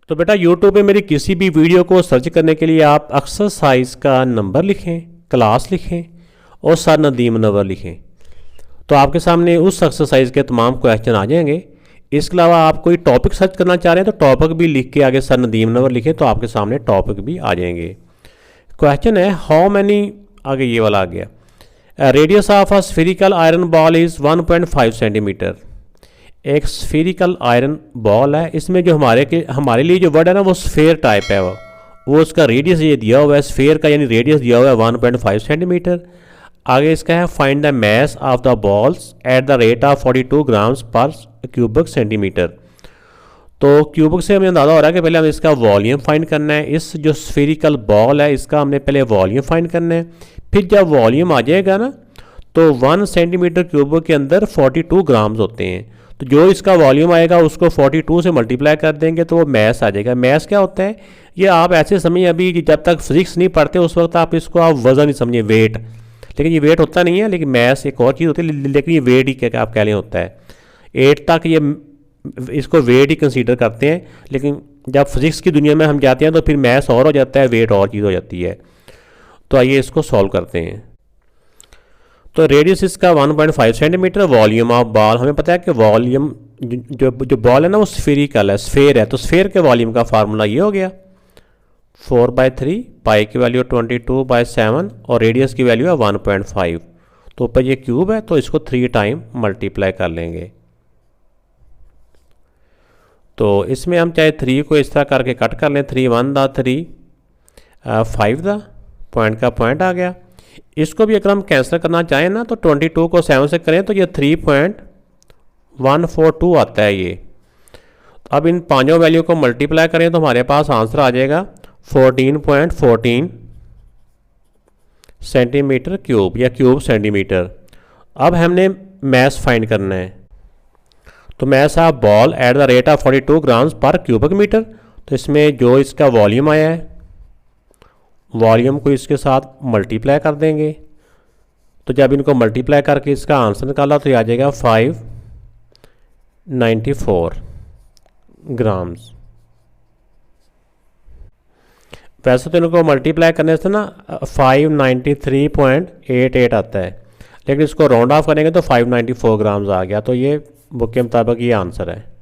तो बेटा यूट्यूब पे मेरी किसी भी वीडियो को सर्च करने के लिए आप एक्सरसाइज का नंबर लिखें, क्लास लिखें और सर नदीम नंबर लिखें, तो आपके सामने उस एक्सरसाइज के तमाम क्वेश्चन आ जाएंगे। इसके अलावा आप कोई टॉपिक सर्च करना चाह रहे हैं तो टॉपिक भी लिख के आगे सर नदीम नंबर लिखें, तो आपके सामने टॉपिक भी आ जाएंगे। क्वेश्चन है हाउ मैनी, आगे ये वाला आ गया, radius of a spherical iron ball is 1.5 centimetre. एक स्फेरिकल आयरन बॉल है, इसमें जो हमारे लिए जो वर्ड है ना वो स्फेयर टाइप है, वो उसका रेडियस ये दिया हुआ है, स्फेयर का यानी रेडियस दिया हुआ है 1.5 सेंटीमीटर। आगे इसका है find the mass of the balls at the rate of 42 grams पर क्यूबिक सेंटीमीटर। तो क्यूबिक से हमें अंदाज़ा हो रहा है कि पहले हमें इसका वॉल्यूम फाइंड करना है। इस जो स्फेरिकल बॉल है इसका हमने पहले वॉल्यूम फाइंड करना है, फिर जब वॉल्यूम आ जाएगा ना तो 1 सेंटीमीटर क्यूबिक के अंदर 42 ग्राम्स होते हैं, तो जो इसका वॉल्यूम आएगा उसको 42 से मल्टीप्लाई कर देंगे तो वो मैस आ जाएगा। मैस क्या होता है ये आप ऐसे समझिए, अभी जब तक फिजिक्स नहीं पढ़ते उस वक्त आप इसको आप वज़न ही समझिए, वेट, लेकिन ये वेट होता नहीं है, लेकिन मैस एक और चीज़ होती है, लेकिन ये वेट ही क्या आप कह लें होता है। 8 तक ये इसको वेट ही कंसीडर करते हैं, लेकिन जब फिजिक्स की दुनिया में हम जाते हैं तो फिर मैस और हो जाता है, वेट और चीज़ हो जाती है। तो आइए इसको सॉल्व करते हैं। तो रेडियस इसका 1.5 सेंटीमीटर, वॉल्यूम ऑफ बॉल हमें पता है कि वॉल्यूम जो बॉल है ना वो स्फेरिकल है, स्फेयर है, तो स्फेयर के वॉल्यूम का फार्मूला ये हो गया 4/3, पाई की वैल्यू 22/7 और रेडियस की वैल्यू है 1.5। तो ऊपर ये क्यूब है तो इसको 3 टाइम मल्टीप्लाई कर लेंगे। तो इसमें हम चाहे 3 को इस तरह करके कट कर लें, 3 1 दा 3 5 दा, पॉइंट का पॉइंट आ गया। इसको भी अगर हम कैंसिल करना चाहें ना तो 22 को 7 से करें तो ये 3.142 आता है ये। अब इन पांचों वैल्यू को मल्टीप्लाई करें तो हमारे पास आंसर आ जाएगा 14.14 सेंटीमीटर क्यूब या क्यूब सेंटीमीटर। अब हमने मैस फाइंड करना है, तो mass of ball at the rate of 42 grams पर क्यूबिक मीटर। तो इसमें जो इसका वॉल्यूम आया है, वॉल्यूम को इसके साथ मल्टीप्लाई कर देंगे, तो जब इनको मल्टीप्लाई करके इसका आंसर निकाला तो ये आ जाएगा 594 ग्राम्स। वैसे तो इनको मल्टीप्लाई करने से ना 593.88 आता है, लेकिन इसको राउंड ऑफ करेंगे तो 594 ग्राम्स आ गया। तो ये बुक के मुताबिक ये आंसर है।